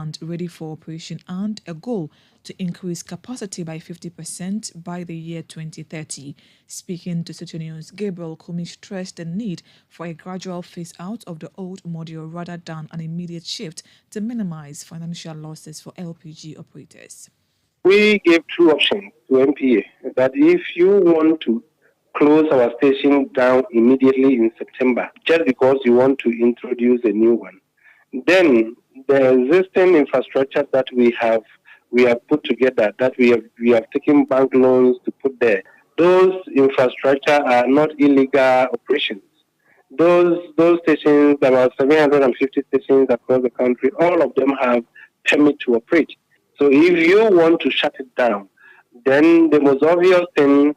and ready for operation, and a goal to increase capacity by 50% by the year 2030. Speaking to Citi News, Gabriel Kumi stressed the need for a gradual phase-out of the old model rather than an immediate shift to minimize financial losses for LPG operators. We gave two options to MPA, that if you want to close our station down immediately in September, just because you want to introduce a new one, then the existing infrastructure that we have put together, that we have taken bank loans to put there, those infrastructure are not illegal operations. Those stations, about 750 stations across the country, all of them have permit to operate. So if you want to shut it down, then the most obvious thing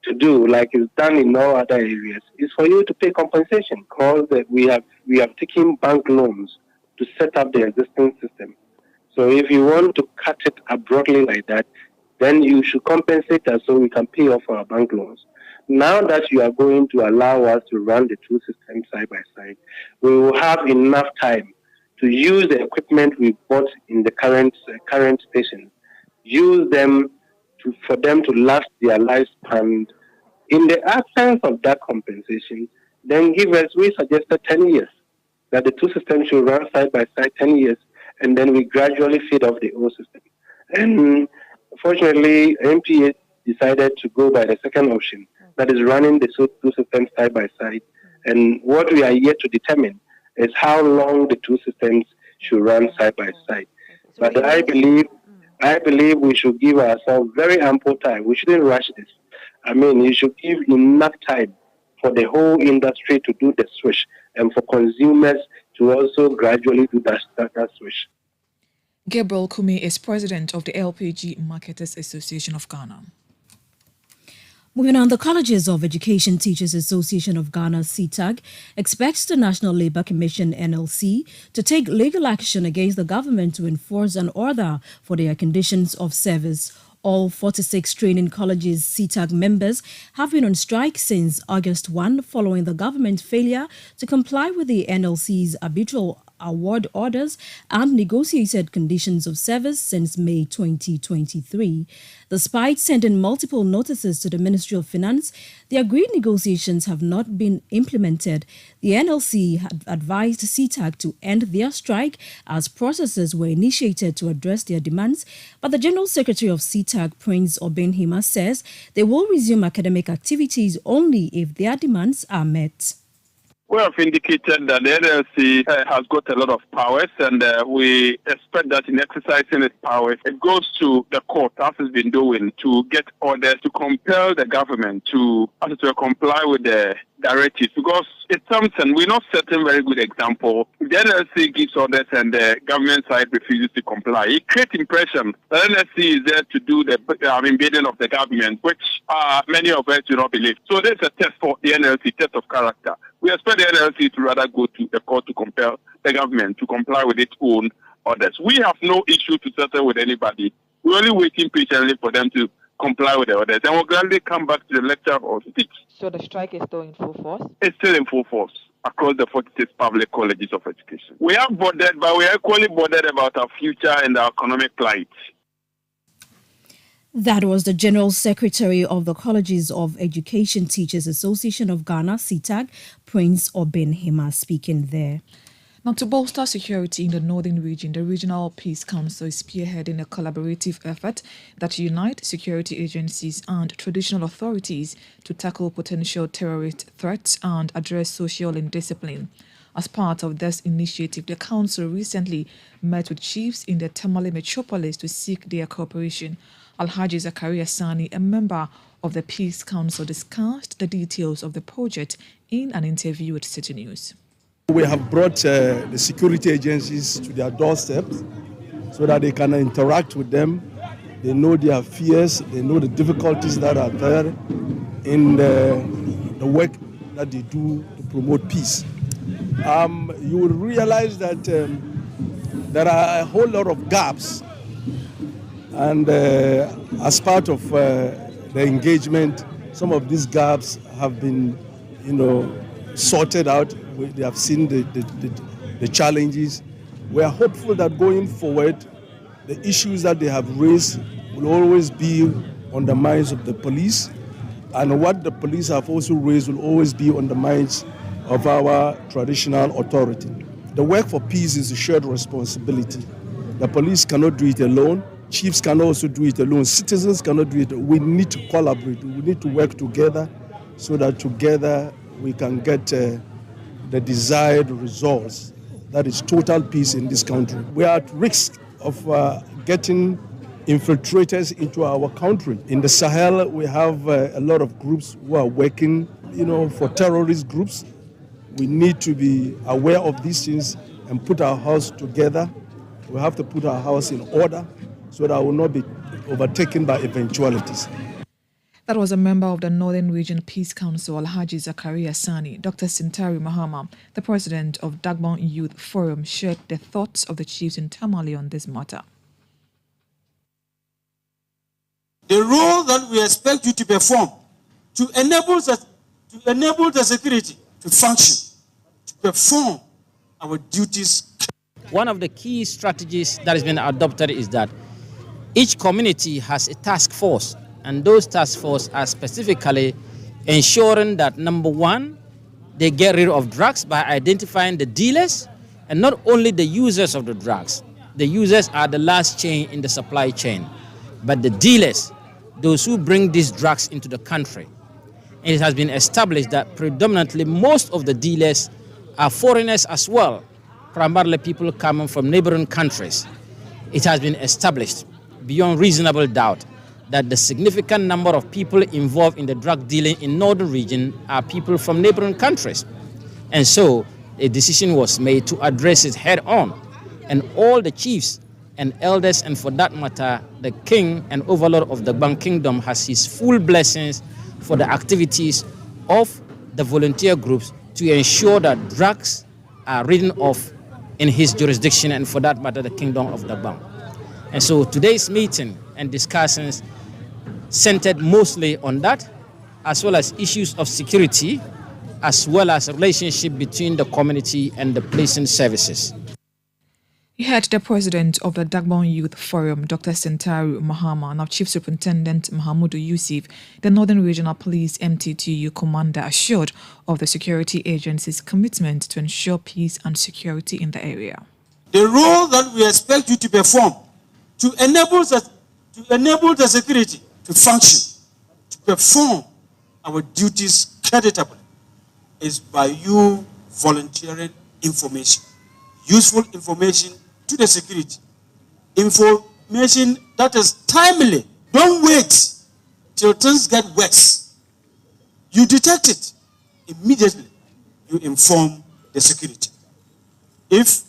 to do, like is done in all other areas, is for you to pay compensation, because we have taken bank loans to set up the existing system. So if you want to cut it abruptly like that, then you should compensate us so we can pay off our bank loans. Now that you are going to allow us to run the two systems side by side, we will have enough time to use the equipment we bought in the current station, use them for them to last their lifespan. In the absence of that compensation, then we suggested 10 years, that the two systems should run side by side 10 years, and then we gradually feed off the old system. And fortunately, MPA decided to go by the second option, that is running the two systems side by side. And what we are yet to determine is how long the two systems should run side by side. But I believe we should give ourselves very ample time. We shouldn't rush this. I mean, you should give enough time for the whole industry to do the switch, and for consumers to also gradually do that switch. Gabriel Kumi is president of the LPG Marketers Association of Ghana. Moving on, the Colleges of Education Teachers Association of Ghana, CTAG, expects the National Labour Commission, NLC, to take legal action against the government to enforce an order for their conditions of service. All 46 training colleges CTAG members have been on strike since August 1 following the government's failure to comply with the NLC's arbitral award orders and negotiated conditions of service since May 2023. Despite sending multiple notices to the Ministry of Finance, the agreed negotiations have not been implemented. The NLC had advised CTAG to end their strike as processes were initiated to address their demands, but the General Secretary of CTAG, Prince Obenhima, says they will resume academic activities only if their demands are met. We have indicated that the NLC has got a lot of powers, and we expect that in exercising its powers, it goes to the court, as it's been doing, to get orders to compel the government to comply with the directives, because it's something we're not setting very good example. The NLC gives orders and the government side refuses to comply. It creates impression that NLC is there to do the bidding of the government, which many of us do not believe. So there's a test for the NLC, test of character. We expect the NLC to rather go to the court to compel the government to comply with its own orders. We have no issue to settle with anybody. We're only waiting patiently for them to comply with the orders, and we'll gladly come back to the lecture or speech. So the strike is still in full force? It's still in full force across the 46 public colleges of education. We are bothered, but we are equally bothered about our future and our economic plight. That was the General Secretary of the Colleges of Education Teachers Association of Ghana, CTAG, Prince Obenhima, speaking there. Now, to bolster security in the northern region, the Regional Peace Council is spearheading a collaborative effort that unites security agencies and traditional authorities to tackle potential terrorist threats and address social indiscipline. As part of this initiative, the council recently met with chiefs in the Tamale metropolis to seek their cooperation. Alhaji Zakaria Sani, a member of the Peace Council, discussed the details of the project in an interview with Citi News. We have brought the security agencies to their doorstep so that they can interact with them. They know their fears, they know the difficulties that are there in the work that they do to promote peace. You will realize that there are a whole lot of gaps, and as part of the engagement, some of these gaps have been, sorted out. They have seen the challenges, We are hopeful that going forward, the issues that they have raised will always be on the minds of the police, and what the police have also raised will always be on the minds of our traditional authority. The work for peace is a shared responsibility. The police cannot do it alone. Chiefs cannot also do it alone. Citizens cannot do it. We need to collaborate. We need to work together so that together we can get the desired results. That is total peace in this country. We are at risk of getting infiltrators into our country. In the Sahel, we have a lot of groups who are working, for terrorist groups. We need to be aware of these things and put our house together. We have to put our house in order so that we will not be overtaken by eventualities. That was a member of the Northern Region Peace Council, Alhaji Zakaria Sani. Dr. Sintari Mahama, the president of Dagbon Youth Forum, shared the thoughts of the chiefs in Tamale on this matter. The role that we expect you to perform to enable the security to function, to perform our duties. One of the key strategies that has been adopted is that each community has a task force, and those task forces are specifically ensuring that, number one, they get rid of drugs by identifying the dealers, and not only the users of the drugs. The users are the last chain in the supply chain, but the dealers, those who bring these drugs into the country. And it has been established that predominantly most of the dealers are foreigners as well, primarily people coming from neighboring countries. It has been established beyond reasonable doubt that the significant number of people involved in the drug dealing in northern region are people from neighboring countries. And so a decision was made to address it head on. And all the chiefs and elders, and for that matter, the king and overlord of the Dagbon Kingdom has his full blessings for the activities of the volunteer groups to ensure that drugs are ridden off in his jurisdiction, and for that matter, the Kingdom of Dagbon. And so today's meeting and discussions centered mostly on that, as well as issues of security, as well as relationship between the community and the policing services. You heard the president of the Dagbon Youth Forum, Dr. Sentaru Mahama, now Chief Superintendent Mahamudu Yusuf, the Northern Regional Police MTTU commander, assured of the security agency's commitment to ensure peace and security in the area. The role that we expect you to perform to enable the security to function, to perform our duties creditably, is by you volunteering information, useful information to the security, information that is timely. Don't wait till things get worse. You detect it immediately. You inform the security. If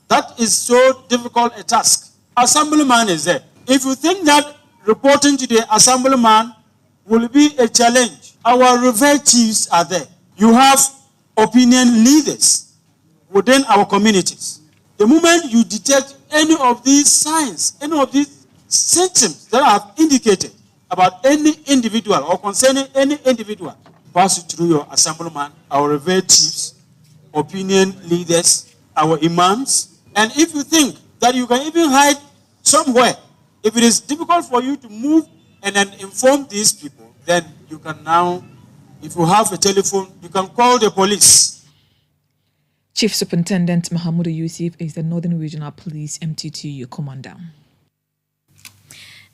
that is so difficult a task, assemblyman is there. If you think that reporting to the assemblyman will be a challenge, our revered chiefs are there. You have opinion leaders within our communities. The moment you detect any of these signs, any of these symptoms that I have indicated about any individual or concerning any individual, pass it through your assemblyman, our revered chiefs, opinion leaders, our imams. And if you think that you can even hide somewhere, if it is difficult for you to move and then inform these people, then you can now, if you have a telephone, you can call the police. Chief Superintendent Mahamudu Yusuf is the Northern Regional Police MTTU commander.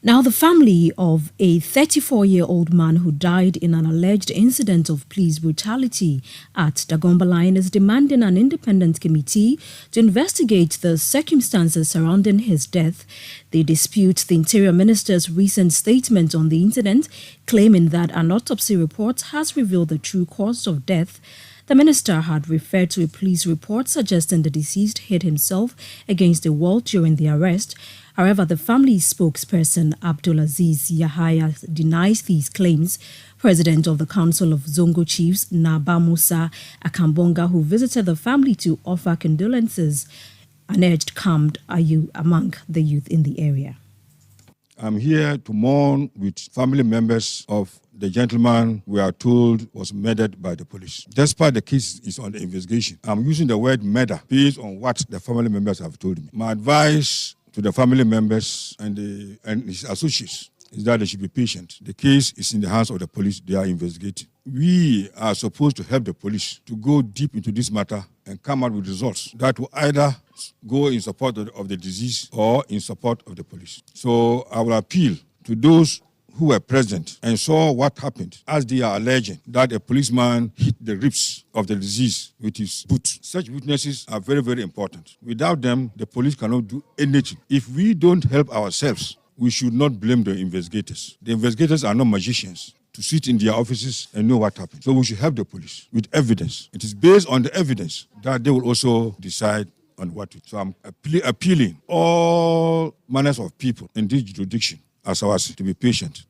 Now, the family of a 34-year-old man who died in an alleged incident of police brutality at Dagomba Line is demanding an independent committee to investigate the circumstances surrounding his death. They dispute the Interior Minister's recent statement on the incident, claiming that an autopsy report has revealed the true cause of death. The minister had referred to a police report suggesting the deceased hit himself against a wall during the arrest. However, the family spokesperson Abdulaziz Yahaya denies these claims. President of the Council of Zongo Chiefs, Naba Musa Akambonga, who visited the family to offer condolences, and urged calm among the youth in the area. I'm here to mourn with family members of the gentleman we are told was murdered by the police. Despite the case is on the investigation, I'm using the word murder based on what the family members have told me. My advice to the family members and his associates is that they should be patient. The case is in the hands of the police. They are investigating. We are supposed to help the police to go deep into this matter and come out with results that will either go in support of the disease or in support of the police. So I will appeal to those who were present and saw what happened, as they are alleging that a policeman hit the ribs of the disease with his boot. Such witnesses are very, very important. Without them, the police cannot do anything. If we don't help ourselves, we should not blame the investigators. The investigators are not magicians to sit in their offices and know what happened. So we should help the police with evidence. It is based on the evidence that they will also decide on what to do. So I'm appealing all manners of people in this jurisdiction as ours to be patient.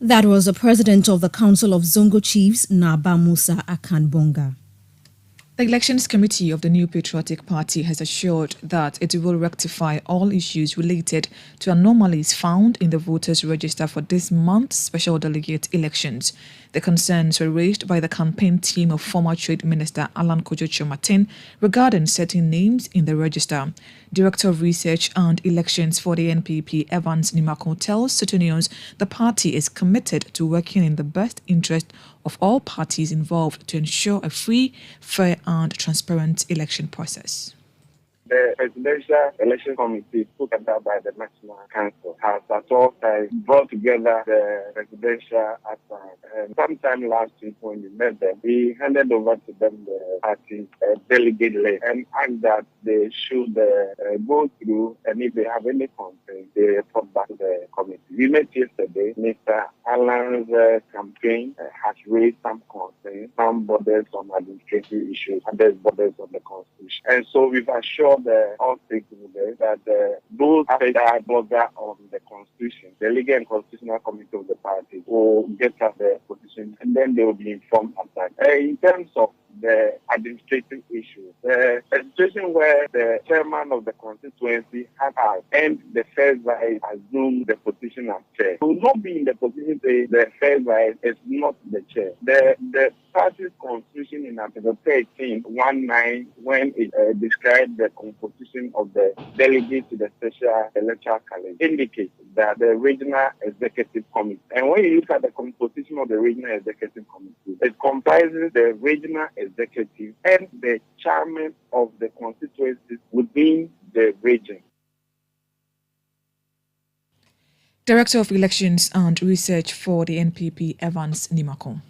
That was the president of the Council of Zongo Chiefs, Naba Musa Akanbonga. The Elections Committee of the New Patriotic Party has assured that it will rectify all issues related to anomalies found in the voters' register for this month's special delegate elections. The concerns were raised by the campaign team of former Trade Minister Alan Kojocho Martin regarding certain names in the register. Director of Research and Elections for the NPP, Evans Nimako, tells Citi News the party is committed to working in the best interest of all parties involved to ensure a free, fair and transparent election process. The Presidential Election Committee put together by the National Council has at all times brought together the presidential aspirants. And sometime last week when we met them, we handed over to them the party delegate list and asked that they should go through, and if they have any complaints, they report back to the committee. We met yesterday. Mr. Alan's campaign has raised some concerns, some borders on administrative issues, and there's borders on the constitution. And so we've assured all stakeholders that those that border on the constitution, the legal and constitutional committee of the party will get us the position, and then they will be informed after. In terms of the administrative issues, the situation where the chairman of the constituency has and the first vice assumed the position as chair, will not be in the position to the first vice is not the chair. The party's constitution in Article 13:19, when it described the composition of the delegates to the special electoral college, indicates that the regional executive committee. And when you look at the composition of the regional executive committee, it comprises the regional executive and the chairman of the constituencies within the region. Director of Elections and Research for the NPP, Evans Nimako.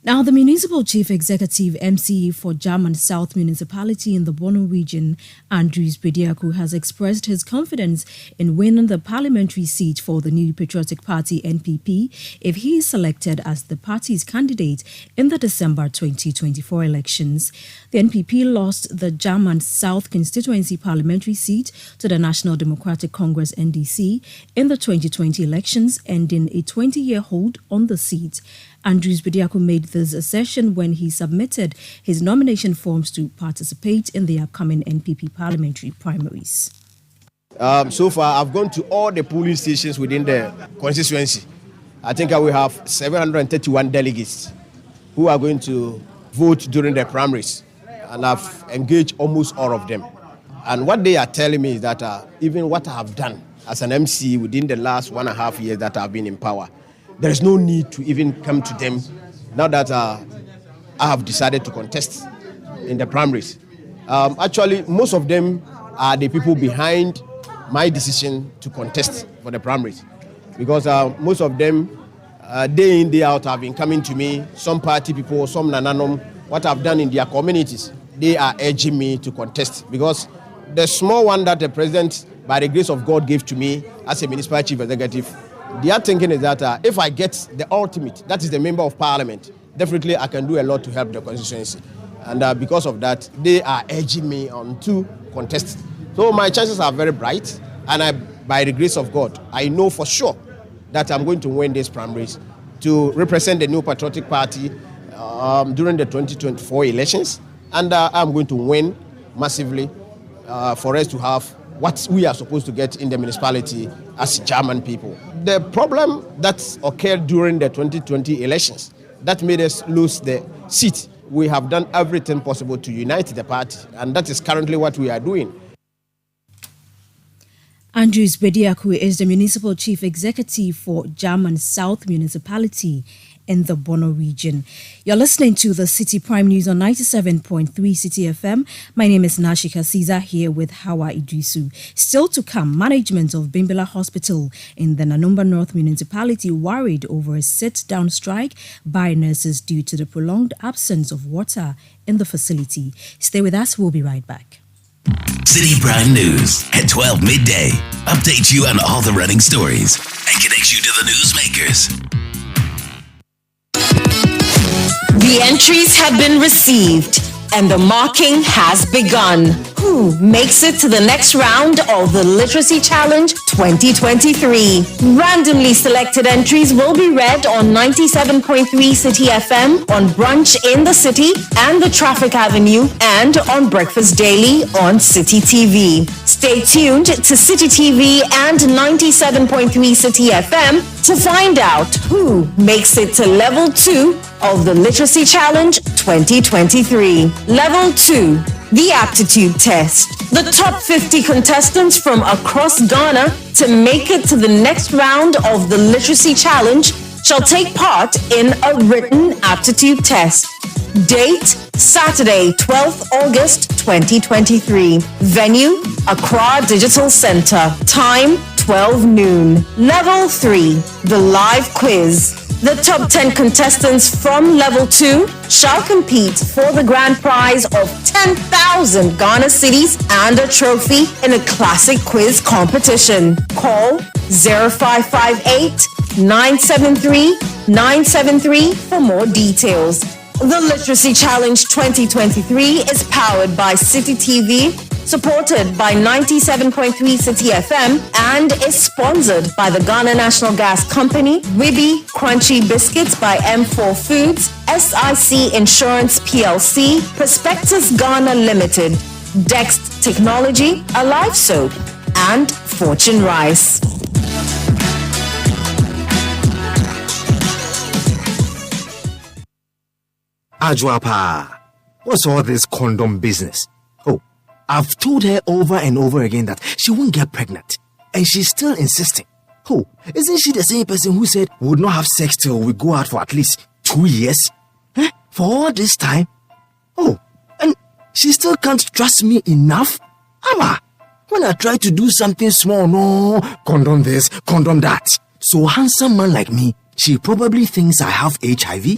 Now, the Municipal Chief Executive MCE for German South Municipality in the Bono region, Andrews Bediaku, has expressed his confidence in winning the parliamentary seat for the New Patriotic Party NPP if he is selected as the party's candidate in the December 2024 elections. The NPP lost the German South constituency parliamentary seat to the National Democratic Congress NDC in the 2020 elections, ending a 20-year hold on the seat. Andrews Bediaku made this assertion when he submitted his nomination forms to participate in the upcoming NPP parliamentary primaries. So far, I've gone to all the polling stations within the constituency. I think I will have 731 delegates who are going to vote during the primaries, and I've engaged almost all of them. And what they are telling me is that even what I have done as an MC within the last 1.5 years that I've been in power, there is no need to even come to them now that I have decided to contest in the primaries. Actually, most of them are the people behind my decision to contest for the primaries, because most of them, day in, day out, have been coming to me, some party people, some nananom, what I've done in their communities. They are urging me to contest, because the small one that the president, by the grace of God, gave to me as a municipal chief executive, their thinking is that if I get the ultimate, that is the member of parliament, definitely I can do a lot to help the constituency. And because of that, they are urging me on to contest. So my chances are very bright, and by the grace of God, I know for sure that I'm going to win these primaries to represent the New Patriotic Party during the 2024 elections, and I'm going to win massively for us to have what we are supposed to get in the municipality as German people. The problem that occurred during the 2020 elections that made us lose the seat, we have done everything possible to unite the party, and that is currently what we are doing. Andrews Bediaku is the Municipal Chief Executive for German South Municipality in the Bono region. You're listening to the City Prime News on 97.3 Citi FM. My name is Nashika Caesar, here with Hawa Idrisu. Still to come, management of Bimbila Hospital in the Nanumba North Municipality worried over a sit-down strike by nurses due to the prolonged absence of water in the facility. Stay with us, we'll be right back. City Prime News at 12 midday. Update you on all the running stories and connects you to the newsmakers. The entries have been received and the marking has begun. Who makes it to the next round of the Literacy Challenge 2023? Randomly selected entries will be read on 97.3 Citi FM, on Brunch in the City and the Traffic Avenue, and on Breakfast Daily on Citi TV. Stay tuned to Citi TV and 97.3 Citi FM to find out who makes it to Level 2 of the Literacy Challenge 2023. Level 2, the aptitude test. The top 50 contestants from across Ghana to make it to the next round of the Literacy Challenge shall take part in a written aptitude test. Date, Saturday, 12th August 2023. Venue, Accra Digital Center. Time, 12 noon. Level 3, the live quiz. The top 10 contestants from Level 2 shall compete for the grand prize of 10,000 Ghana cedis and a trophy in a classic quiz competition. Call 0558 973 973 for more details. The Literacy Challenge 2023 is powered by Citi TV, supported by 97.3 Citi FM, and is sponsored by the Ghana National Gas Company, Wibi Crunchy Biscuits by M4 Foods, SIC Insurance PLC, Prospectus Ghana Limited, Dext Technology, Alive Soap, and Fortune Rice. Ajwapa, what's all this condom business? Oh, I've told her over and over again that she won't get pregnant, and she's still insisting. Oh, isn't she the same person who said we would not have sex till we go out for at least 2 years? For all this time? Oh, and she still can't trust me enough? Ama, when I try to do something small, no, condom this, condom that. So handsome man like me, she probably thinks I have HIV.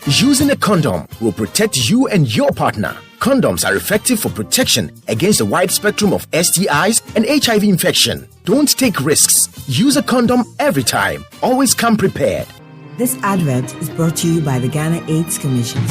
Using a condom will protect you and your partner. Condoms are effective for protection against a wide spectrum of STIs and HIV infection. Don't take risks. Use a condom every time. Always come prepared. This advert is brought to you by the Ghana AIDS Commission.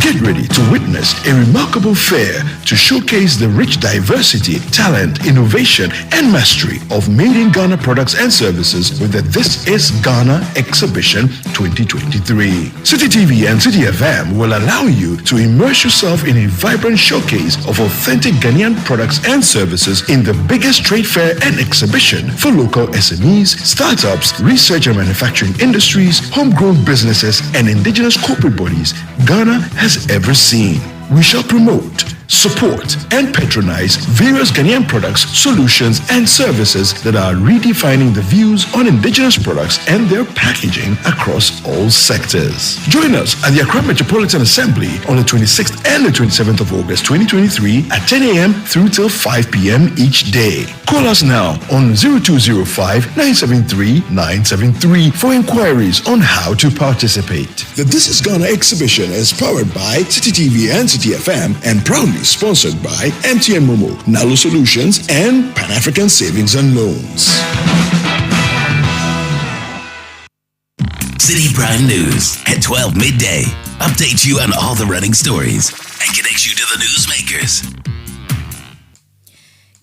Get ready to witness a remarkable fair to showcase the rich diversity, talent, innovation, and mastery of made in Ghana products and services with the This is Ghana Exhibition 2023. Citi TV and Citi FM will allow you to immerse yourself in a vibrant showcase of authentic Ghanaian products and services in the biggest trade fair and exhibition for local SMEs, startups, research and manufacturing industries, homegrown businesses, and indigenous corporate bodies Ghana has ever seen. We shall promote, support, and patronize various Ghanaian products, solutions, and services that are redefining the views on indigenous products and their packaging across all sectors. Join us at the Accra Metropolitan Assembly on the 26th and the 27th of August 2023 at 10 a.m. through till 5 p.m. each day. Call us now on 0205-973-973 for inquiries on how to participate. The This is Ghana exhibition is powered by Citi TV and Citi FM and proudly sponsored by MTN Momo, Nalo Solutions, and Pan-African Savings and Loans. City Prime News at 12 midday. Update you on all the running stories and connects you to the newsmakers.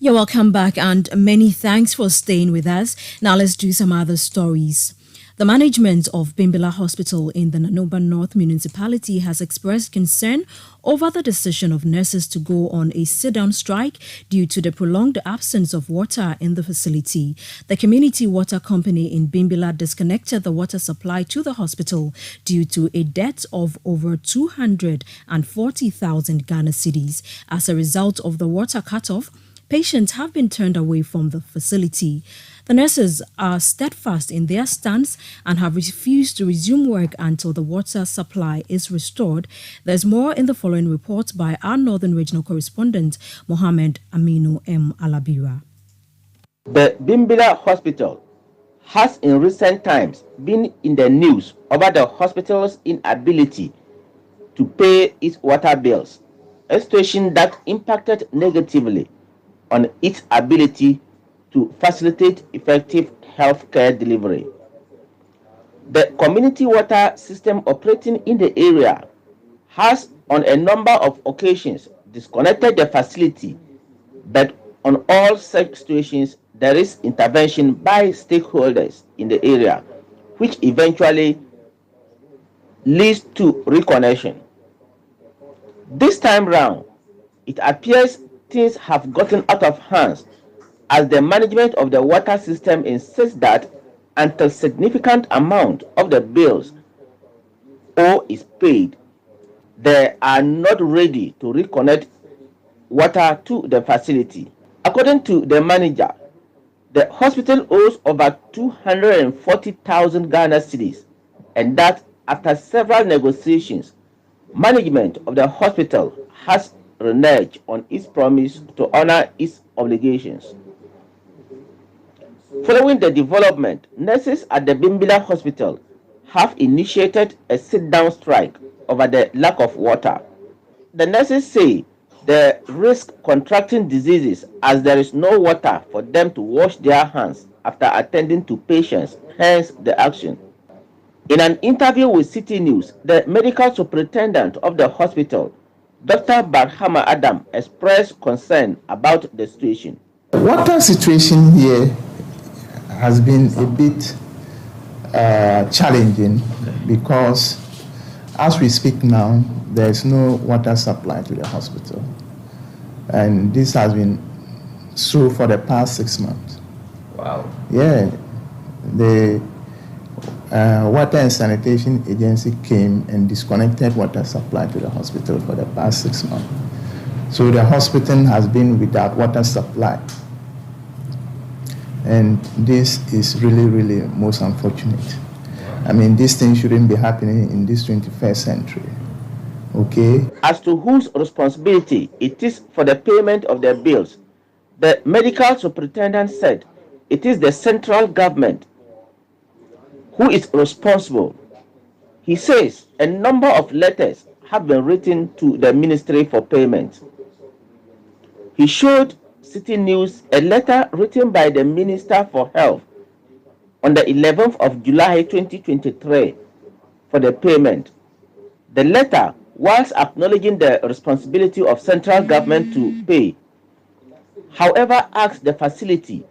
You're welcome back and many thanks for staying with us. Now let's do some other stories. The management of Bimbila Hospital in the Nanoba North Municipality has expressed concern over the decision of nurses to go on a sit-down strike due to the prolonged absence of water in the facility. The community water company in Bimbila disconnected the water supply to the hospital due to a debt of over 240,000 Ghana cedis. As a result of the water cutoff, patients have been turned away from the facility. The nurses are steadfast in their stance and have refused to resume work until the water supply is restored. There's more in the following report by our Northern Regional Correspondent, Mohammed Aminu M. Alabira. The Bimbila Hospital has in recent times been in the news over the hospital's inability to pay its water bills, a situation that impacted negatively on its ability to facilitate effective healthcare delivery. The community water system operating in the area has on a number of occasions disconnected the facility, but on all such situations there is intervention by stakeholders in the area, which eventually leads to reconnection. This time round, it appears things have gotten out of hand as the management of the water system insists that until significant amount of the bills owed is paid, they are not ready to reconnect water to the facility. According to the manager, the hospital owes over 240,000 Ghana cedis, and that after several negotiations, management of the hospital has reneged on its promise to honor its obligations. Following the development, nurses at the Bimbila Hospital have initiated a sit-down strike over the lack of water. The nurses say they risk contracting diseases as there is no water for them to wash their hands after attending to patients, hence the action. In an interview with Citi News, the medical superintendent of the hospital, Dr. Barhama Adam, expressed concern about the situation. The water situation here has been a bit challenging because as we speak now, there is no water supply to the hospital. And this has been so for the past 6 months. Wow. Yeah. The Water and Sanitation Agency came and disconnected water supply to the hospital for the past 6 months. So the hospital has been without water supply. And this is really, really most unfortunate. I mean, this thing shouldn't be happening in this 21st century. Okay? As to whose responsibility it is for the payment of their bills, the medical superintendent said it is the central government who is responsible. He says a number of letters have been written to the ministry for payment. He showed Citi News a letter written by the Minister for Health on the 11th of July 2023 for the payment. The letter, whilst acknowledging the responsibility of central government to pay, however asked the facility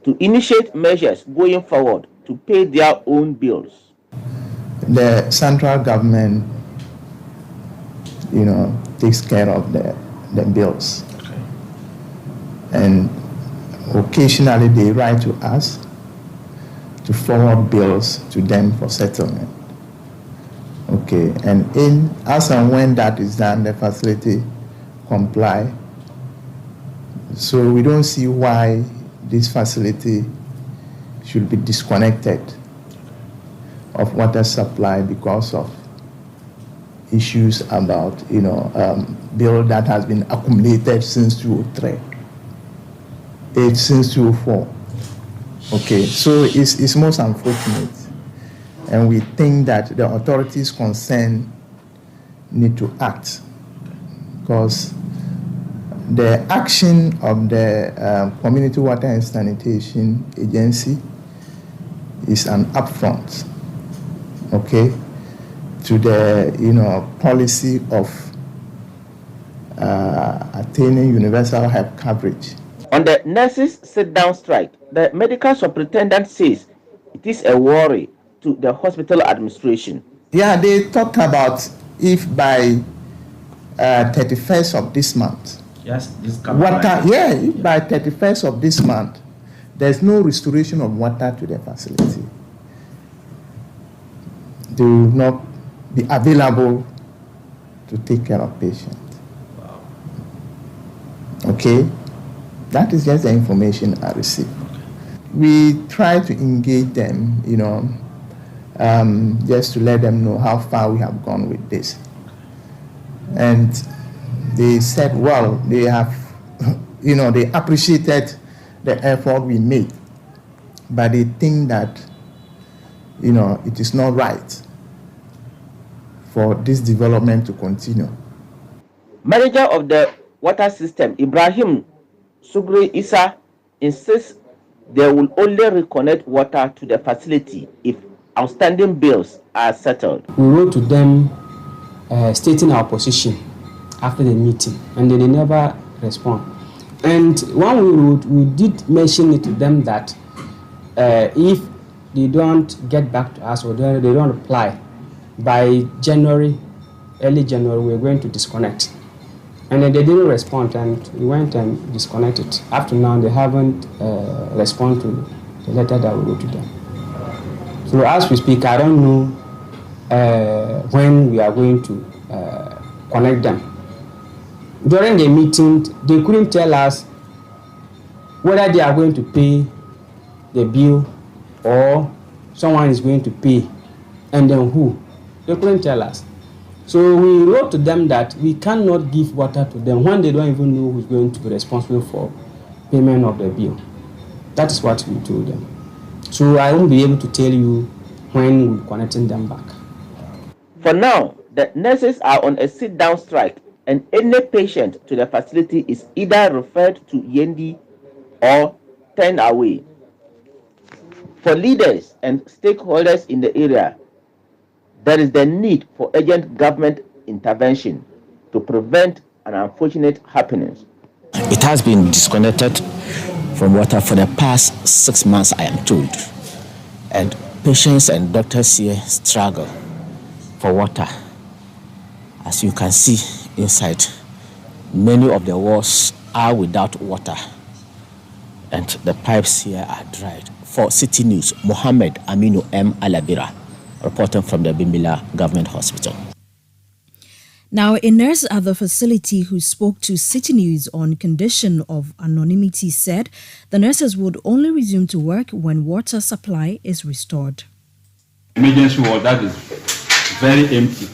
to initiate measures going forward to pay their own bills. The central government, takes care of the bills. Okay. And occasionally they write to us to forward bills to them for settlement. Okay, and as and when that is done, the facility comply. So we don't see why this facility should be disconnected of water supply because of issues about, bill that has been accumulated since 2003, since 2004. Okay, so it's most unfortunate. And we think that the authorities concerned need to act because the action of the Community Water and Sanitation Agency is an upfront, okay, to the policy of attaining universal health coverage. On the nurses' sit-down strike, the medical superintendent says it is a worry to the hospital administration. Yeah, they talked about if by 31st of this month, yes, this water, if by 31st of this month, there's no restoration of water to the facility, they will not be available to take care of patients. Wow. Okay, that is just the information I received. Okay. We try to engage them, just to let them know how far we have gone with this. And they said, well, they have, they appreciated the effort we made, but they think that, it is not right for this development to continue. Manager of the water system, Ibrahim Sugri Isa, insists they will only reconnect water to the facility if outstanding bills are settled. We wrote to them stating our position after the meeting, and they never respond. And when we wrote, we did mention it to them that if they don't get back to us or they don't reply by early January, we're going to disconnect. And then they didn't respond, and we went and disconnected. Up to now, they haven't responded to the letter that we wrote to them. So as we speak, I don't know when we are going to connect them. During the meeting, they couldn't tell us whether they are going to pay the bill or someone is going to pay, and then who. They couldn't tell us. So we wrote to them that we cannot give water to them when they don't even know who's going to be responsible for payment of the bill. That is what we told them. So I won't be able to tell you when we're connecting them back. For now, the nurses are on a sit-down strike, and any patient to the facility is either referred to Yendi or turned away. For leaders and stakeholders in the area, there is the need for urgent government intervention to prevent an unfortunate happening. It has been disconnected from water for the past 6 months, I am told. And patients and doctors here struggle for water. As you can see inside, many of the walls are without water, and the pipes here are dried. For Citi News, Mohammed Aminu M. Alabira, reporting from the Bimbilla Government Hospital. Now, a nurse at the facility who spoke to Citi News on condition of anonymity said the nurses would only resume to work when water supply is restored. Emergency ward, that is very empty.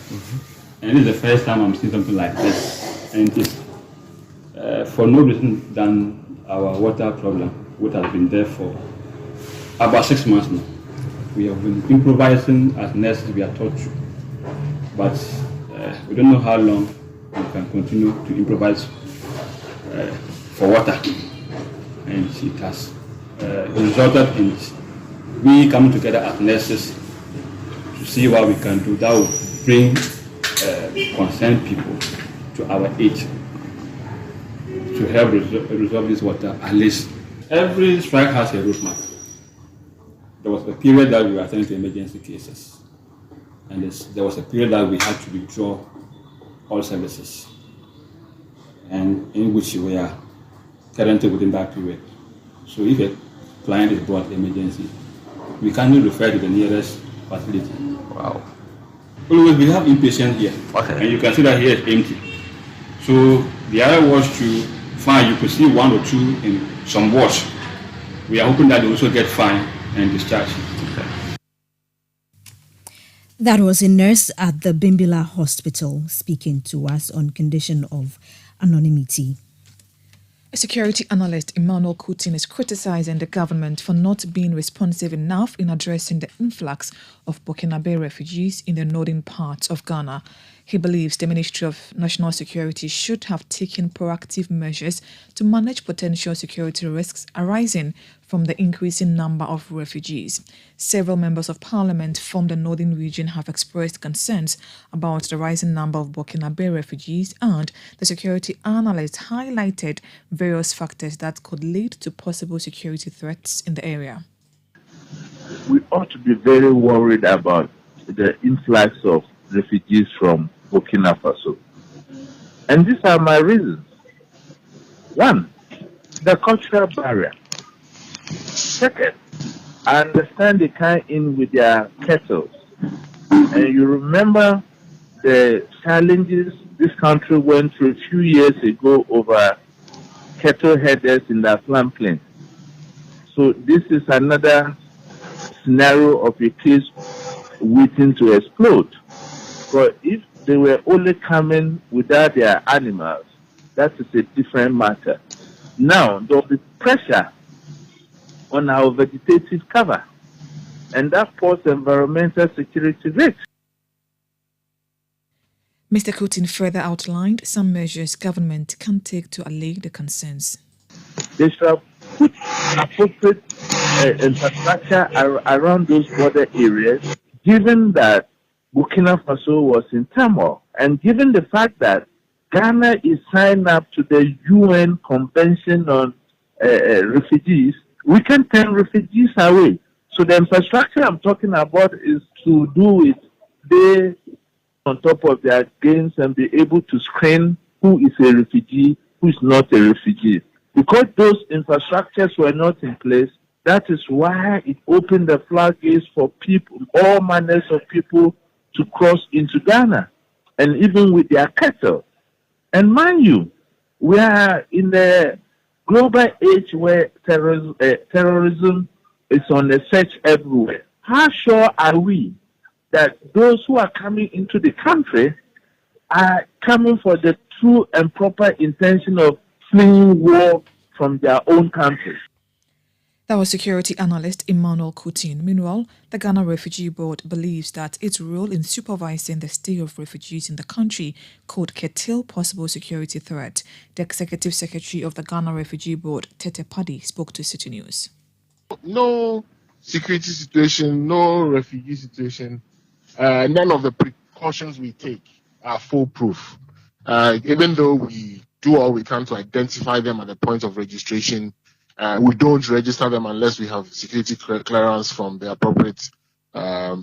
And this is the first time I'm seeing something like this. And it is for no reason than our water problem, which has been there for about 6 months now. We have been improvising as nurses, we are taught to. But we don't know how long we can continue to improvise for water. And it has resulted in we coming together as nurses to see what we can do that will bring concerned people to our aid to help resolve this water. At least every strike has a roadmap. There was a period that we were attending to emergency cases, and there was a period that we had to withdraw all services, and in which we are currently within that period. So if a client is brought emergency, we cannot refer to the nearest facility. Wow. Always we have inpatient here, okay. And you can see that here is empty. So the other was to find, you could see 1 or 2 in some wards. We are hoping that they also get fined and discharged. Okay. That was a nurse at the Bimbilla Hospital speaking to us on condition of anonymity. A security analyst, Emmanuel Coutin, is criticizing the government for not being responsive enough in addressing the influx of Burkinabe refugees in the northern parts of Ghana. He believes the Ministry of National Security should have taken proactive measures to manage potential security risks arising from the increasing number of refugees. Several members of parliament from the northern region have expressed concerns about the rising number of Burkinabe refugees, and the security analyst highlighted various factors that could lead to possible security threats in the area. we ought to be very worried about the influx of refugees from Burkina Faso. And these are my reasons. One, the cultural barrier. Second, I understand they come in with their kettles. And you remember the challenges this country went through a few years ago over cattle headers in the Aflan Plains. So this is another scenario of a case waiting to explode. But if they were only coming without their animals, that is a different matter. Now, there will be pressure on our vegetative cover, and that poses environmental security risks. Mr. Kutin further outlined some measures government can take to allay the concerns. They shall put appropriate infrastructure around those border areas, given that Burkina Faso was in turmoil, and given the fact that Ghana is signed up to the UN Convention on Refugees, we can turn refugees away. So the infrastructure I'm talking about is to do with they on top of their gains and be able to screen who is a refugee, who is not a refugee. Because those infrastructures were not in place, that is why it opened the floodgates for people, all manners of people, to cross into Ghana, and even with their cattle. And mind you, we are in the global age where terrorism is on the search everywhere. How sure are we that those who are coming into the country are coming for the true and proper intention of fleeing war from their own country? That was security analyst Emmanuel Coutin. Meanwhile, the Ghana Refugee Board believes that its role in supervising the stay of refugees in the country could curtail possible security threat. The executive secretary of the Ghana Refugee Board, Tete Paddy, spoke to Citi News. No security situation, no refugee situation, none of the precautions we take are foolproof. Even though we do all we can to identify them at the point of registration, we don't register them unless we have security clearance from the appropriate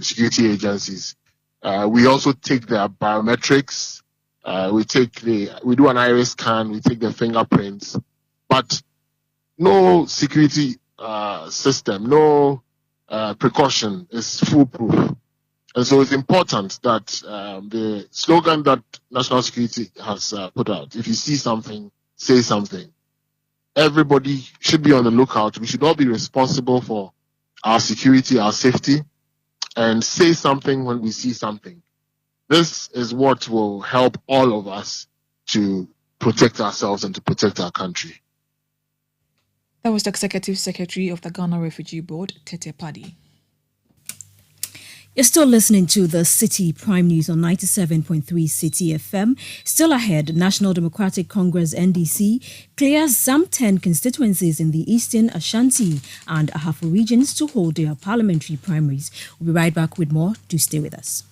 security agencies. We also take their biometrics. We do an iris scan. We take their fingerprints, but no security system, no precaution is foolproof. And so it's important that the slogan that National Security has put out, if you see something, say something. Everybody should be on the lookout. We should all be responsible for our security, our safety, and say something when we see something. This is what will help all of us to protect ourselves and to protect our country. That was the Executive Secretary of the Ghana Refugee Board, Tete Paddy. You're still listening to the Citi Prime News on 97.3 Citi FM. Still ahead, National Democratic Congress NDC clears some 10 constituencies in the Eastern Ashanti and Ahafo regions to hold their parliamentary primaries. We'll be right back with more. Do stay with us.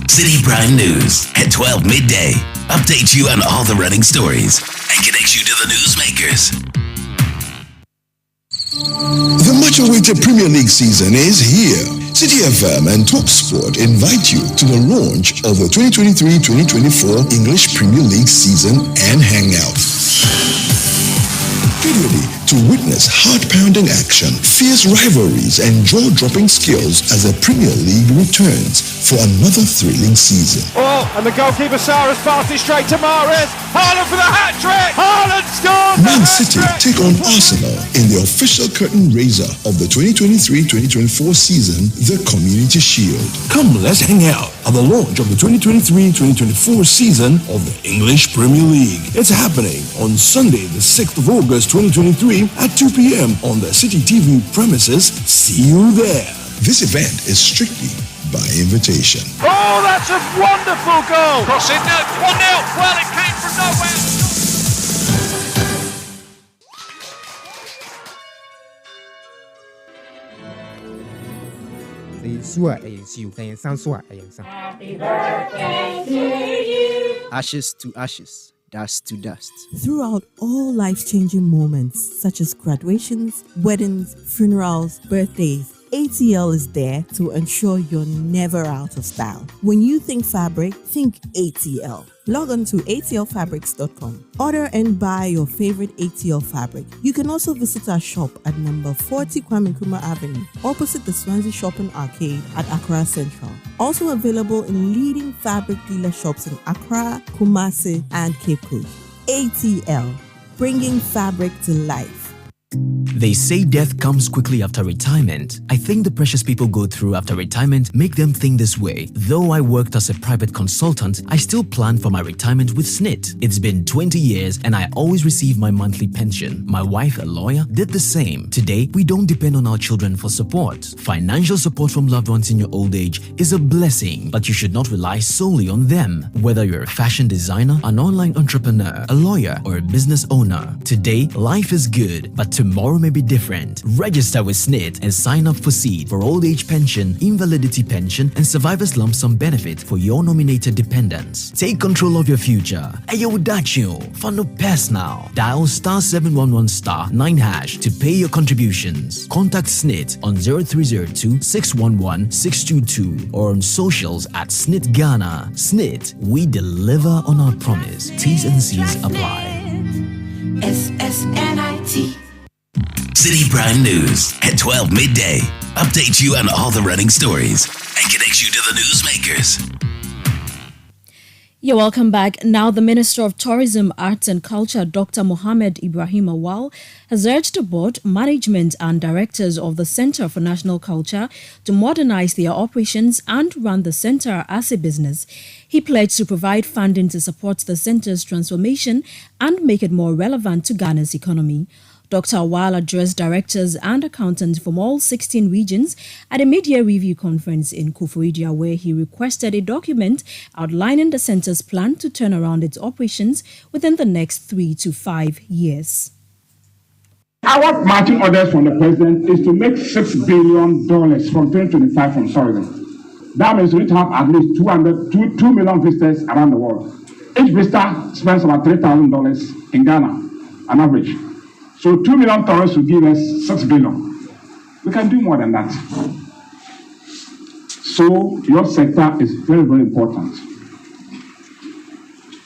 Citi Prime News at 12 midday. Update you on all the running stories and connects you to the newsmakers. The much-awaited Premier League season is here. Citi FM and TalkSport invite you to the launch of the 2023-2024 English Premier League season and hangout. Get ready to witness heart-pounding action, fierce rivalries, and jaw-dropping skills as the Premier League returns for another thrilling season. Oh, and the goalkeeper Sarah's passed it straight to Mahrez. Haaland for the hat-trick! Haaland scores! Man City take on Arsenal in the official curtain raiser of the 2023-2024 season, the Community Shield. Come, let's hang out at the launch of the 2023-2024 season of the English Premier League. It's happening on Sunday, the 6th of August 2023 at 2 p.m. on the Citi TV premises. See you there. This event is strictly by invitation. Oh, that's a wonderful goal! Crossing now, 1-0. Well, it came from nowhere. Happy birthday to you. Ashes to ashes, dust to dust. Throughout all life-changing moments such as graduations, weddings, funerals, birthdays, ATL is there to ensure you're never out of style. When you think fabric, think ATL. Log on to atlfabrics.com. Order and buy your favorite ATL fabric. You can also visit our shop at number 40 Kwame Nkrumah Avenue, opposite the Swansea Shopping Arcade at Accra Central. Also available in leading fabric dealer shops in Accra, Kumasi, and Cape Coast. ATL, bringing fabric to life. They say death comes quickly after retirement. I think the pressures people go through after retirement make them think this way. Though I worked as a private consultant, I still plan for my retirement with SNIT. It's been 20 years and I always receive my monthly pension. My wife, a lawyer, did the same. Today, we don't depend on our children for support. Financial support from loved ones in your old age is a blessing, but you should not rely solely on them. Whether you're a fashion designer, an online entrepreneur, a lawyer, or a business owner, today, life is good, but tomorrow may be different. Register with SNIT and sign up for SEED for old age pension, invalidity pension, and survivor's lump sum benefit for your nominated dependents. Take control of your future. Ayo Dacho, Fano Pass now. Dial *711*9# to pay your contributions. Contact SNIT on 0302 611 622 or on socials at SNIT Ghana. SNIT, we deliver on our promise. T's and C's apply. SSNIT. City Prime News at 12 midday. Update you on all the running stories and connect you to the newsmakers. You're welcome back. Now, the Minister of Tourism, Arts and Culture, Dr. Mohammed Ibrahim Awal, has urged the board, management and directors of the Center for National Culture to modernize their operations and run the center as a business. He pledged to provide funding to support the center's transformation and make it more relevant to Ghana's economy. Dr. Awal addressed directors and accountants from all 16 regions at a mid-year review conference in Koforidua, where he requested a document outlining the center's plan to turn around its operations within the next 3 to 5 years. Our marching orders from the president is to make $6 billion from 2025 from tourism. That means we need to have at least 2 million visitors around the world. Each visitor spends about $3,000 in Ghana, on average. So 2 million tourists will give us 6 billion. We can do more than that. So your sector is very, very important.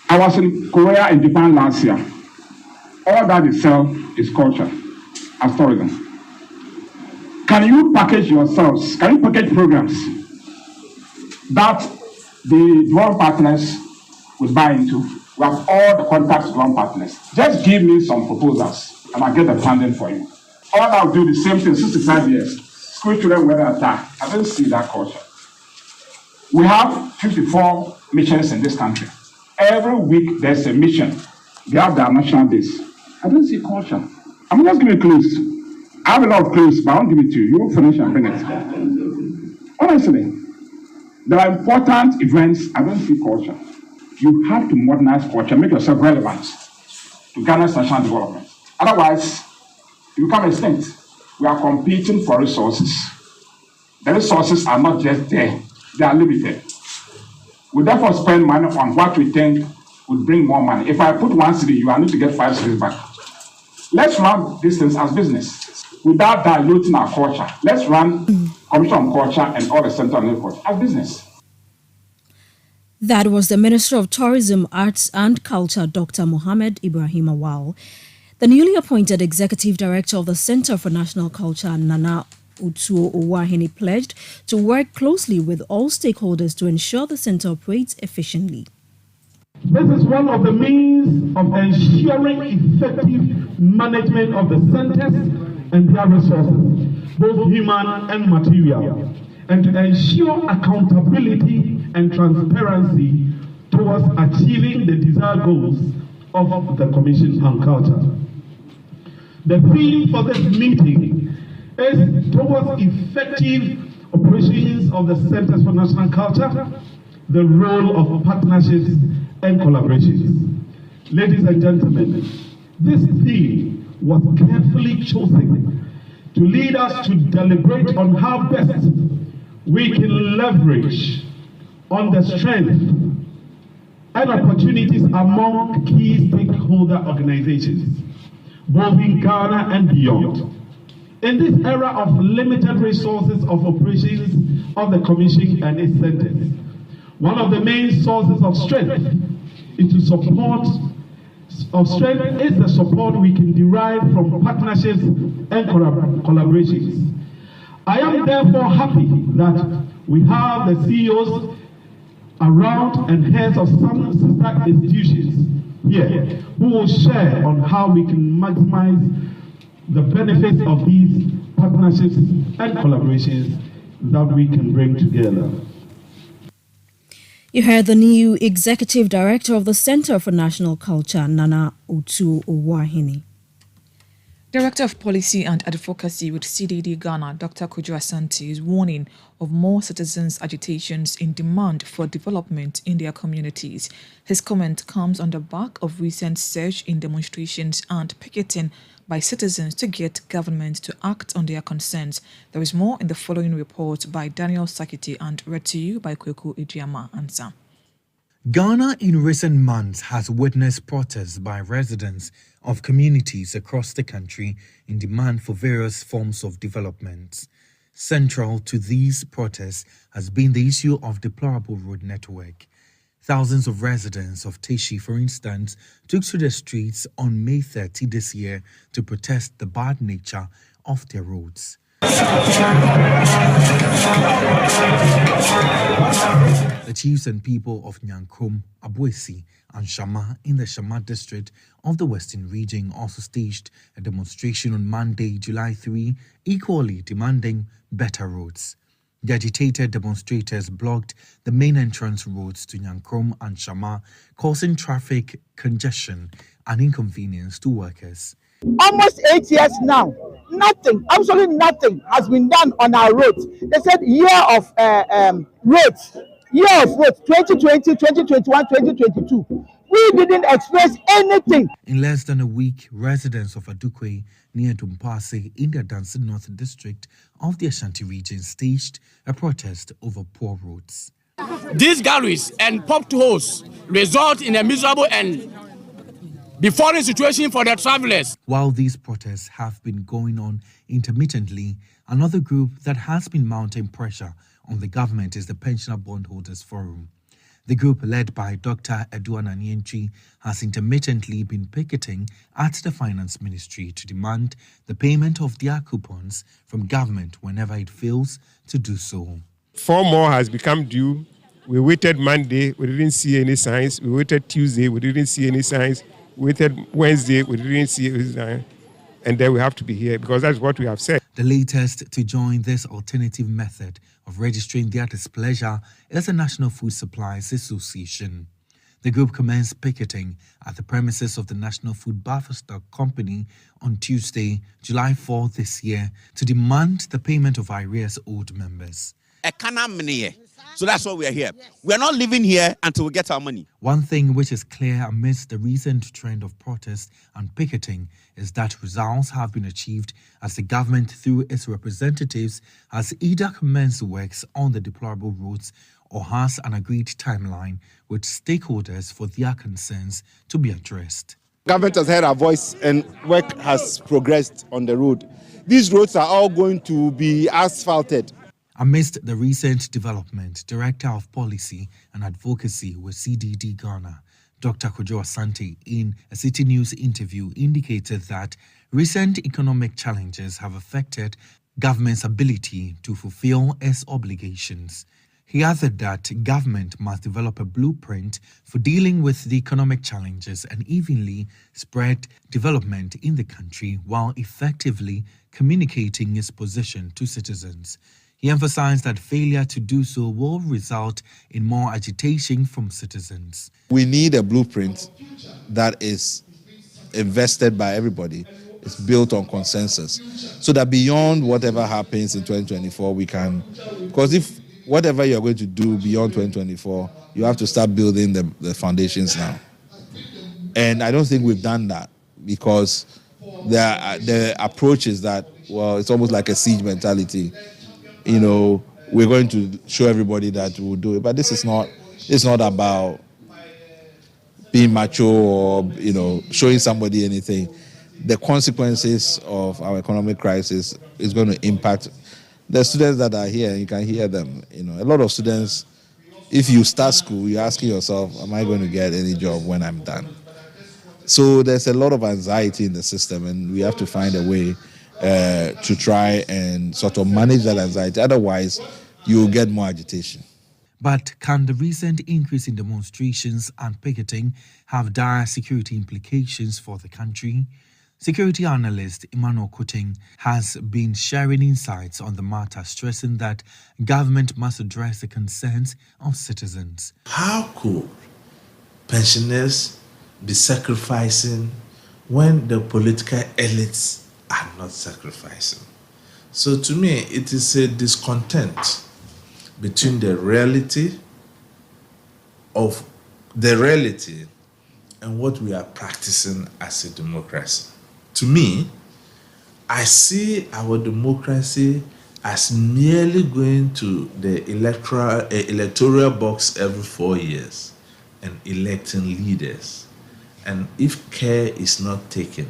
I was in Korea and Japan last year. All that they sell is culture as tourism. Can you package yourselves? Can you package programs that the development partners will buy into? We have all the contacts with development partners. Just give me some proposals and I'll get the funding for you. All I'll do the same thing 65 years. School children weather attack. I don't see that culture. We have 54 missions in this country. Every week there's a mission. They have their national days. I don't see culture. I'm just giving clues. I have a lot of clues, but I won't give it to you. You will finish and bring it. Honestly, there are important events. I don't see culture. You have to modernize culture, make yourself relevant to Ghana's national development. Otherwise, you become extinct. We are competing for resources. The resources are not just there, they are limited. We therefore spend money on what we think would bring more money. If I put 1 city, you are need to get 5 cities back. Let's run these things as business without diluting our culture. Let's run Commission on Culture and all the Center on Culture as business. That was the Minister of Tourism, Arts and Culture, Dr. Mohammed Ibrahim Awal. The newly appointed Executive Director of the Center for National Culture, Nana Utuo Owahene, pledged to work closely with all stakeholders to ensure the center operates efficiently. This is one of the means of ensuring effective management of the centers and their resources, both human and material, and to ensure accountability and transparency towards achieving the desired goals of the Commission on Culture. The theme for this meeting is towards effective operations of the Centers for National Culture, the role of partnerships and collaborations. Ladies and gentlemen, this theme was carefully chosen to lead us to deliberate on how best we can leverage on the strength and opportunities among key stakeholder organizations, both in Ghana and beyond, In this era of limited resources of operations of the Commission and its centers, one of the main sources of strength is the support we can derive from partnerships and collaborations. I am therefore happy that we have the CEOs around and heads of some sister institutions here who will share on how we can maximize the benefits of these partnerships and collaborations that we can bring together. You heard the new Executive Director of the Center for National Culture, Nana Otu-Owahini. Director of Policy and Advocacy with CDD Ghana, Dr. Kojo Asante, is warning of more citizens' agitations in demand for development in their communities. His comment comes on the back of recent surge in demonstrations and picketing by citizens to get government to act on their concerns. There is more in the following report by Daniel Sakiti and read to you by Kweku Ejiama Ansa. Ghana in recent months has witnessed protests by residents of communities across the country in demand for various forms of development. Central to these protests has been the issue of deplorable road network. Thousands of residents of Teshi, for instance, took to the streets on May 30 this year to protest the bad nature of their roads. The chiefs and people of Nyankrom, Abuesi, and Shama in the Shama district of the Western region also staged a demonstration on Monday, July 3, equally demanding better roads. The agitated demonstrators blocked the main entrance roads to Nyankrom and Shama, causing traffic congestion and inconvenience to workers. Almost 8 years now, nothing, absolutely nothing has been done on our roads. They said year of roads, 2020, 2021, 2022. We didn't express anything. In less than a week, residents of Adukwe near Dumpase in the Danson North district of the Ashanti region staged a protest over poor roads. These galleries and potholes result in a miserable and befalling situation for the travelers. While these protests have been going on intermittently, another group that has been mounting pressure on the government is the Pensioner Bondholders Forum. The group, led by Dr. Edouana Nientri, has intermittently been picketing at the Finance Ministry to demand the payment of their coupons from government whenever it fails to do so. 4 more has become due. We waited Monday, we didn't see any signs. We waited Tuesday, we didn't see any signs. We waited Wednesday, we didn't see any signs. And then we have to be here because that's what we have said. The latest to join this alternative method of registering their displeasure is the National Food Supplies Association. The group commenced picketing at the premises of the National Food Buffer Stock Company on Tuesday, July 4 this year, to demand the payment of arrears owed members. So that's why we are here. We are not living here until we get our money. One thing which is clear amidst the recent trend of protest and picketing is that results have been achieved as the government, through its representatives, has either commenced works on the deplorable roads or has an agreed timeline with stakeholders for their concerns to be addressed. Government has heard our voice and work has progressed on the road. These roads are all going to be asphalted. Amidst the recent development, Director of Policy and Advocacy with CDD Ghana, Dr. Kojo Asante, in a City News interview, indicated that recent economic challenges have affected government's ability to fulfill its obligations. He added that government must develop a blueprint for dealing with the economic challenges and evenly spread development in the country while effectively communicating its position to citizens. He emphasized that failure to do so will result in more agitation from citizens. We need a blueprint that is invested by everybody. It's built on consensus. So that beyond whatever happens in 2024, we can... Because if whatever you're going to do beyond 2024, you have to start building the foundations now. And I don't think we've done that because the approach is that, well, it's almost like a siege mentality. You know, we're going to show everybody that we'll do it. But this is not, it's not about being macho or, you know, showing somebody anything. the consequences of our economic crisis is going to impact the students that are here. You can hear them. A lot of students, if you start school, you're asking yourself, am I going to get any job when I'm done? So there's a lot of anxiety in the system, and we have to find a way to try and sort of manage that anxiety. Otherwise, you'll get more agitation. But can the recent increase in demonstrations and picketing have dire security implications for the country? Security analyst Emmanuel Kuting has been sharing insights on the matter, stressing that government must address the concerns of citizens. How could pensioners be sacrificing when the political elites are not sacrificing? So to me, it is a discontent between the reality and what we are practicing as a democracy. To me, I see our democracy as merely going to the electoral box every 4 years and electing leaders. And if care is not taken,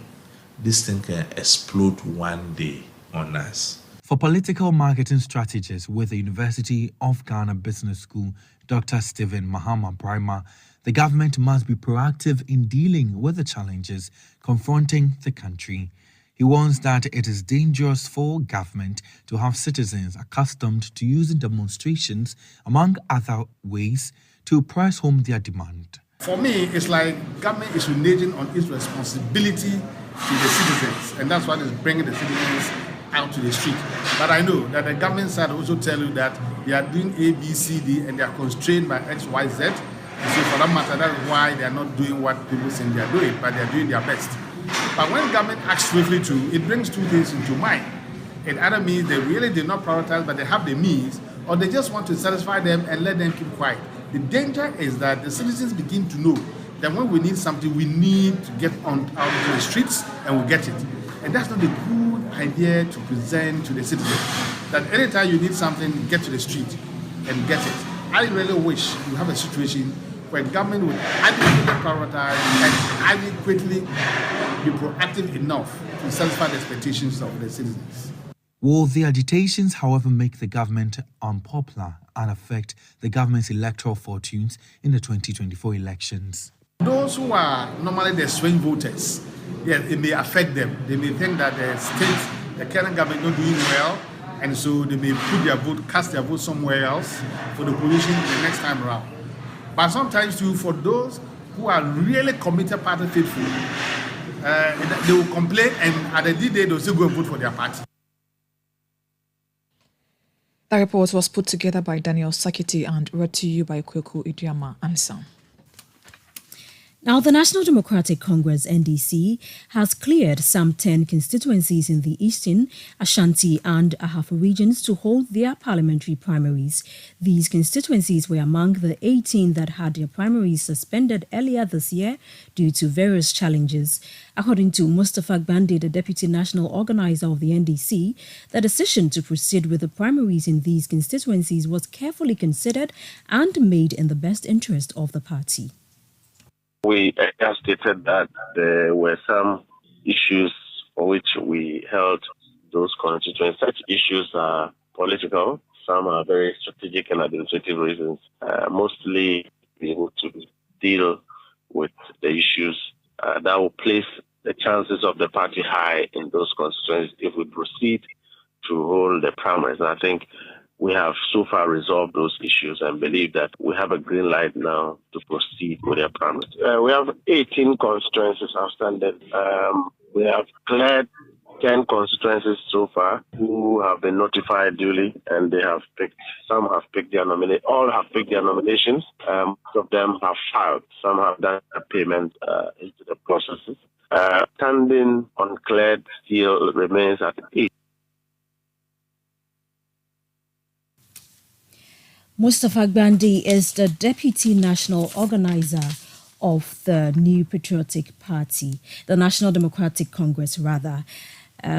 this thing can explode one day on us. For political marketing strategist with the University of Ghana Business School, Dr. Stephen Mahama Brima, the government must be proactive in dealing with the challenges confronting the country. He warns that it is dangerous for government to have citizens accustomed to using demonstrations, among other ways, to press home their demand. For me, it's like government is reneging on its responsibility to the citizens, and that's why it's bringing the citizens out to the street. But I know that the government side also tell you that they are doing A, B, C, D, and they are constrained by X, Y, Z. And so for that matter, that's why they are not doing what people think they are doing, but they are doing their best. But when government acts swiftly too, it brings two things into mind. It either means they really did not prioritize, but they have the means, or they just want to satisfy them and let them keep quiet. The danger is that the citizens begin to know that when we need something, we need to get out to the streets and we get it. And that's not a good idea to present to the citizens. That anytime you need something, get to the street and get it. I really wish we have a situation where government would adequately prioritize and adequately be proactive enough to satisfy the expectations of the citizens. Will the agitations, however, make the government unpopular and affect the government's electoral fortunes in the 2024 elections? Those who are normally the swing voters, yes, it may affect them. They may think that the current government is not doing well, and so they may put their vote, cast their vote somewhere else for the position the next time around. But sometimes too, for those who are really committed party faithful, they will complain, and at the day they'll still go and vote for their party. The report was put together by Daniel Sakiti and read to you by Kweku Idiama and Sam. Now, the National Democratic Congress, NDC, has cleared some 10 constituencies in the Eastern, Ashanti and Ahafo regions to hold their parliamentary primaries. These constituencies were among the 18 that had their primaries suspended earlier this year due to various challenges. According to Mustafa Gbande, the Deputy National Organizer of the NDC, the decision to proceed with the primaries in these constituencies was carefully considered and made in the best interest of the party. We stated that there were some issues for which we held those constituencies. Such issues are political. Some are very strategic and administrative reasons. Mostly be able to deal with the issues that will place the chances of the party high in those constituencies if we proceed to hold the primaries. And I think we have so far resolved those issues and believe that we have a green light now to proceed with their primaries. We have 18 constituencies outstanding. We have cleared 10 constituencies so far who have been notified duly, and they have picked, some have picked their nomination, all have picked their nominations. Most of them have filed. Some have done a payment into the processes. Standing uncleared still remains at 8. Mustafa Gbande is the Deputy National Organizer of the New Patriotic Party, the National Democratic Congress rather.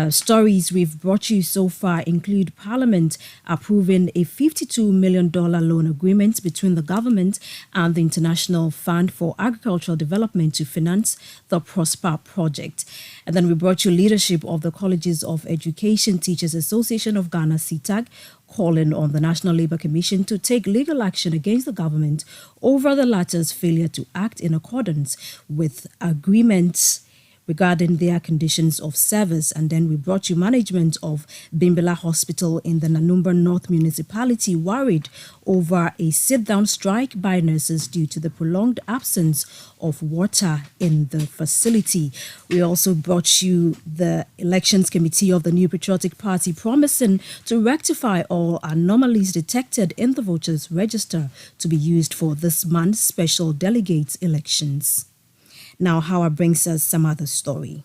Stories we've brought you so far include Parliament approving a $52 million loan agreement between the government and the International Fund for Agricultural Development to finance the Prosper project. And then we brought you leadership of the Colleges of Education Teachers Association of Ghana, CITAG, calling on the National Labour Commission to take legal action against the government over the latter's failure to act in accordance with agreements regarding their conditions of service. And then we brought you management of Bimbila Hospital in the Nanumba North Municipality worried over a sit-down strike by nurses due to the prolonged absence of water in the facility. We also brought you the Elections Committee of the New Patriotic Party promising to rectify all anomalies detected in the voters' register to be used for this month's special delegates elections. Now, Hawa brings us some other story.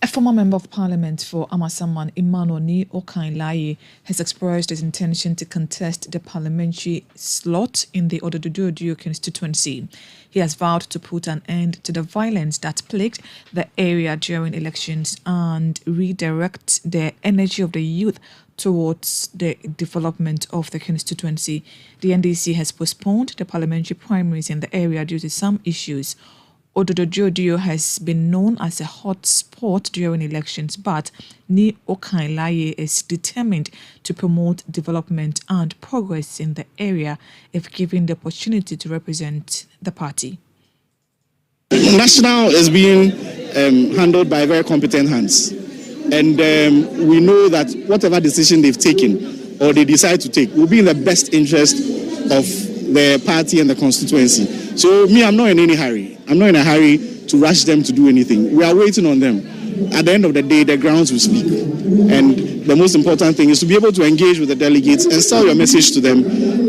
A former member of parliament for Amasaman, Emmanuel Ni Okainlaye, has expressed his intention to contest the parliamentary slot in the Odododio constituency. He has vowed to put an end to the violence that plagued the area during elections and redirect the energy of the youth towards the development of the constituency. The NDC has postponed the parliamentary primaries in the area due to some issues. Odododio has been known as a hot spot during elections, but Ni Okainlaye is determined to promote development and progress in the area if given the opportunity to represent the party. National is being handled by very competent hands, and we know that whatever decision they've taken or they decide to take will be in the best interest of the party and the constituency. So me, I'm not in any hurry. I'm not in a hurry to rush them to do anything. We are waiting on them. At the end of the day, the grounds will speak. And the most important thing is to be able to engage with the delegates and sell your message to them.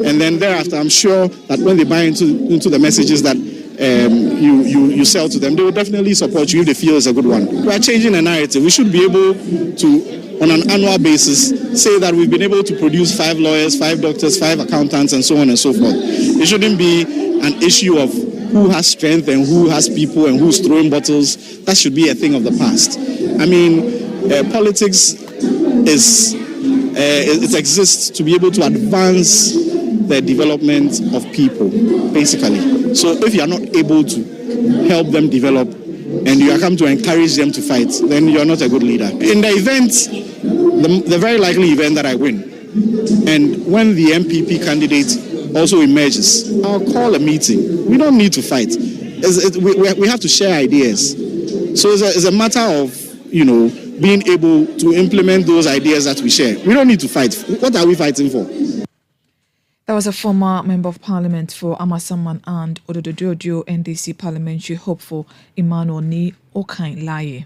And then thereafter, I'm sure that when they buy into the messages that you sell to them, they will definitely support you if they feel it's a good one. We are changing the narrative. We should be able to, on an annual basis, say that we've been able to produce 5 lawyers, 5 doctors, 5 accountants, and so on and so forth. It shouldn't be an issue of who has strength and who has people and who's throwing bottles. That should be a thing of the past. I mean, politics it exists to be able to advance the development of people, basically. So if you are not able to help them develop and you are come to encourage them to fight, then you are not a good leader. In the event, the very likely event that I win, and when the MPP candidate also emerges, I'll call a meeting. We don't need to fight. We have to share ideas. So it's a matter of, being able to implement those ideas that we share. We don't need to fight. What are we fighting for? That was a former member of parliament for Amasaman and Odododio NDC parliamentary hopeful Emmanuel Ni Okainlaye.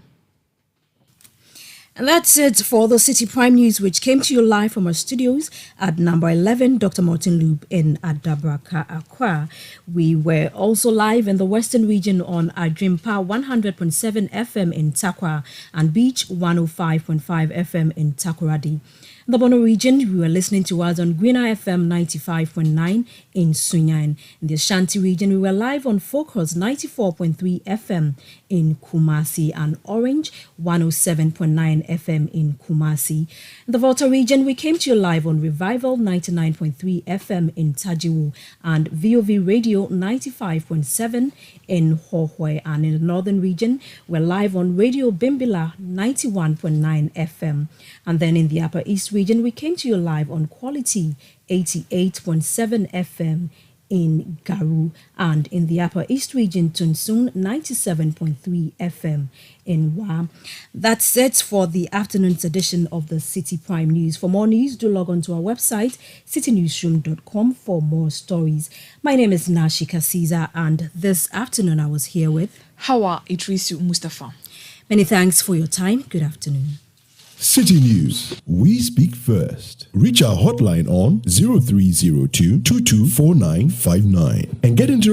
And that's it for the City Prime News, which came to you live from our studios at number 11, Dr. Martin Loop in Adabraka, Accra. We were also live in the Western region on Adrimpa 100.7 FM in Takwa and Beach 105.5 FM in Takoradi. In the Bono region, we were listening to us on Greener FM 95.9 in Sunyan. In the Ashanti region, we were live on Focus 94.3 FM in Kumasi and Orange 107.9 FM in Kumasi. In the Volta region, we came to you live on Revival 99.3 FM in Tajiwu and VOV Radio 95.7 in Hohoi. And in the Northern region, we're live on Radio Bimbila 91.9 FM. And then in the Upper East region, we came to you live on Quality 88.7 FM in Garu, and in the Upper East region, Tunsun 97.3 FM in Wa. That's it for the afternoon's edition of the City Prime News. For more news, do log on to our website, citynewsroom.com, for more stories. My name is Nashika Caesar, and this afternoon I was here with Hawa Idrisu Mustafa. Many thanks for your time. Good afternoon. City News. We speak first. Reach our hotline on 0302 224959 and get into